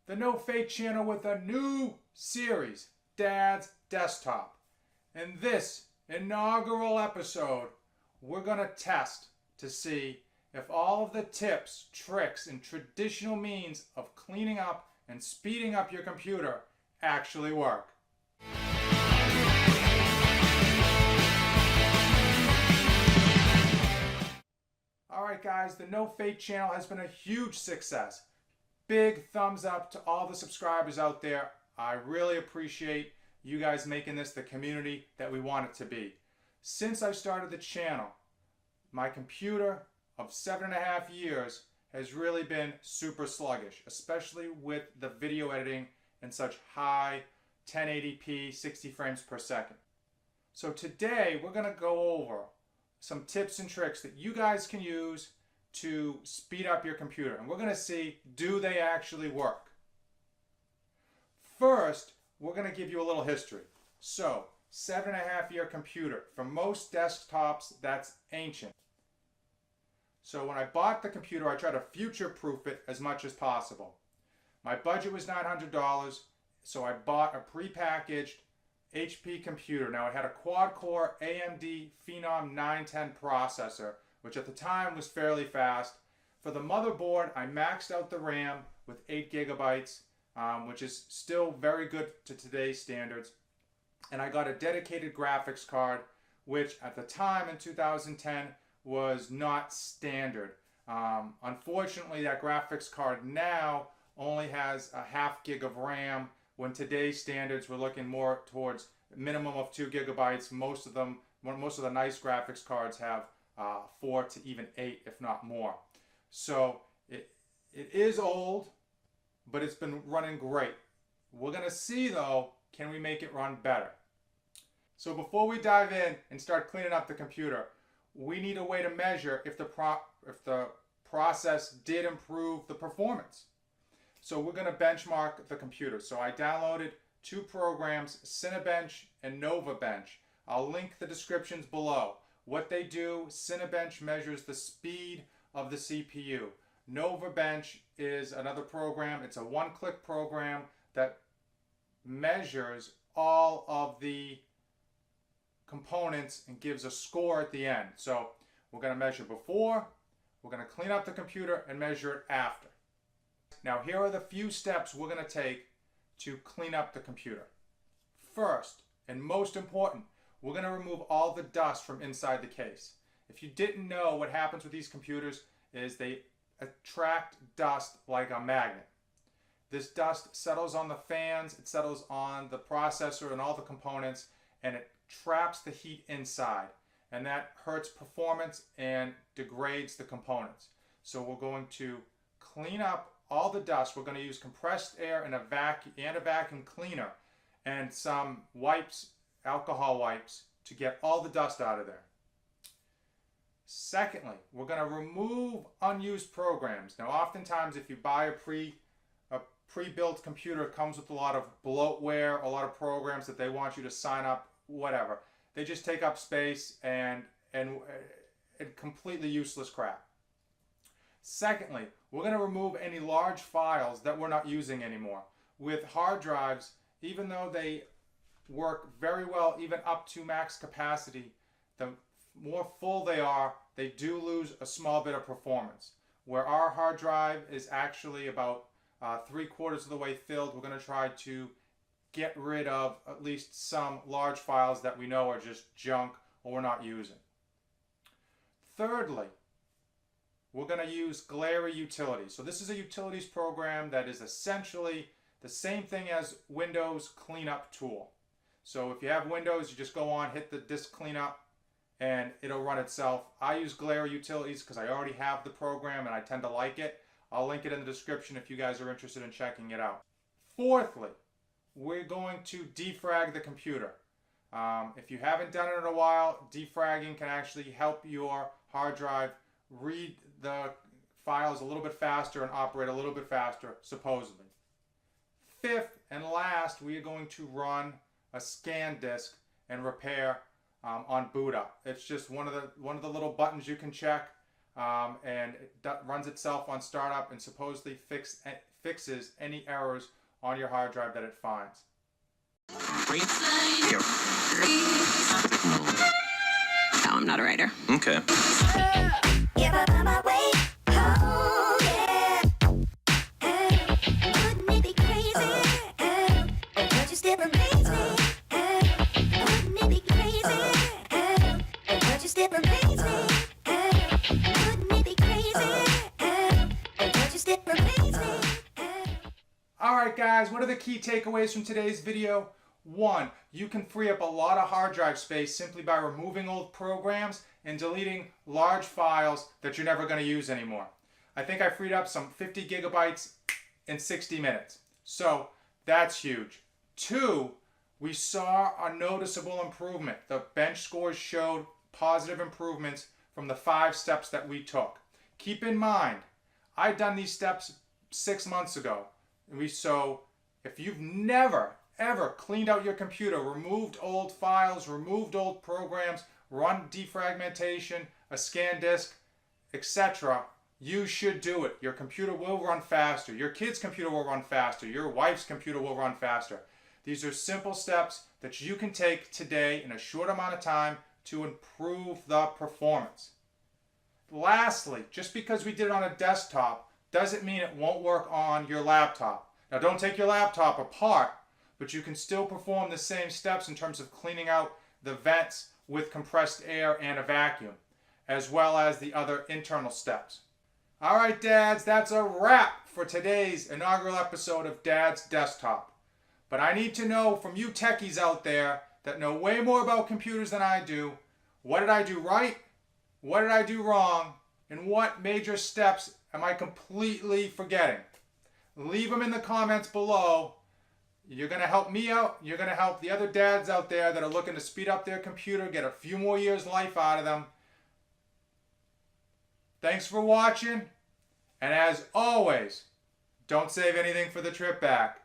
the NoFate channel with a new series, Dad's Desktop. In this inaugural episode, we're going to test to see if all of the tips, tricks, and traditional means of cleaning up and speeding up your computer actually work. Alright guys, the NoFate channel has been a huge success. Big thumbs up to all the subscribers out there. I really appreciate you guys making this the community that we want it to be. Since I started the channel, my computer of 7.5 years has really been super sluggish, especially with the video editing in such high 1080p 60 frames per second. So today we're going to go over some tips and tricks that you guys can use to speed up your computer, and we're going to see, do they actually work? First, we're going to give you a little history. So 7.5 year computer. For most desktops, that's ancient. So when I bought the computer, I tried to future-proof it as much as possible. My budget was $900, so I bought a prepackaged HP computer. Now it had a quad-core AMD Phenom 910 processor, which at the time was fairly fast. For the motherboard, I maxed out the RAM with 8 gigabytes, which is still very good to today's standards. And I got a dedicated graphics card, which at the time in 2010 was not standard. Unfortunately, that graphics card now only has a ½ gig of RAM, when today's standards we're looking more towards a minimum of 2 gigabytes. Most of the nice graphics cards have 4 to even 8, if not more. So it is old, but it's been running great. We're gonna see though, can we make it run better? So before we dive in and start cleaning up the computer, we need a way to measure if the process did improve the performance. So we're going to benchmark the computer. So I downloaded 2 programs, Cinebench and NovaBench. I'll link the descriptions below. What they do, Cinebench measures the speed of the CPU. NovaBench is another program. It's a one-click program that measures all of the components and gives a score at the end. So we're going to measure before, we're going to clean up the computer and measure it after. Now here are the few steps we're going to take to clean up the computer. First, and most important, we're going to remove all the dust from inside the case. If you didn't know, what happens with these computers is they attract dust like a magnet. This dust settles on the fans, it settles on the processor and all the components, and it traps the heat inside, and that hurts performance and degrades the components. So we're going to clean up all the dust. We're going to use compressed air and a vacuum cleaner and some wipes, alcohol wipes, to get all the dust out of there. Secondly, we're going to remove unused programs. Now oftentimes if you buy a pre-built computer, it comes with a lot of bloatware, a lot of programs that they want you to sign up, whatever. They just take up space and completely useless crap. Secondly, we're going to remove any large files that we're not using anymore. With hard drives, even though they work very well even up to max capacity, the more full they are, they do lose a small bit of performance. Where our hard drive is actually about 3/4 of the way filled, we're going to try to get rid of at least some large files that we know are just junk or we're not using. Thirdly, we're going to use Glary Utilities. So this is a utilities program that is essentially the same thing as Windows cleanup tool. So if you have Windows, you just go on, hit the disk cleanup, and it'll run itself. I use Glary Utilities because I already have the program and I tend to like it. I'll link it in the description if you guys are interested in checking it out. Fourthly, we're going to defrag the computer. If you haven't done it in a while, defragging can actually help your hard drive read the files a little bit faster and operate a little bit faster, supposedly. Fifth and last, we are going to run a scan disk and repair on boot up. It's just one of the little buttons you can check, and it runs itself on startup and supposedly fixes any errors on your hard drive that it finds. No, I'm not a writer. Okay. Alright guys, what are the key takeaways from today's video? 1. You can free up a lot of hard drive space simply by removing old programs and deleting large files that you're never going to use anymore. I think I freed up some 50 gigabytes in 60 minutes. So that's huge. 2. We saw a noticeable improvement. The bench scores showed positive improvements from the 5 steps that we took. Keep in mind, I've done these steps 6 months ago. So if you've never ever cleaned out your computer, removed old files, removed old programs, run defragmentation, a scan disk, etc., you should do it. Your computer will run faster. Your kid's computer will run faster. Your wife's computer will run faster. These are simple steps that you can take today in a short amount of time to improve the performance. Lastly, just because we did it on a desktop doesn't mean it won't work on your laptop. Now don't take your laptop apart, but you can still perform the same steps in terms of cleaning out the vents with compressed air and a vacuum, as well as the other internal steps. Alright dads, that's a wrap for today's inaugural episode of Dad's Desktop. But I need to know from you techies out there that know way more about computers than I do, what did I do right, what did I do wrong, and what major steps am I completely forgetting? Leave them in the comments below. You're going to help me out. You're going to help the other dads out there that are looking to speed up their computer, get a few more years life out of them. Thanks for watching. And as always, don't save anything for the trip back.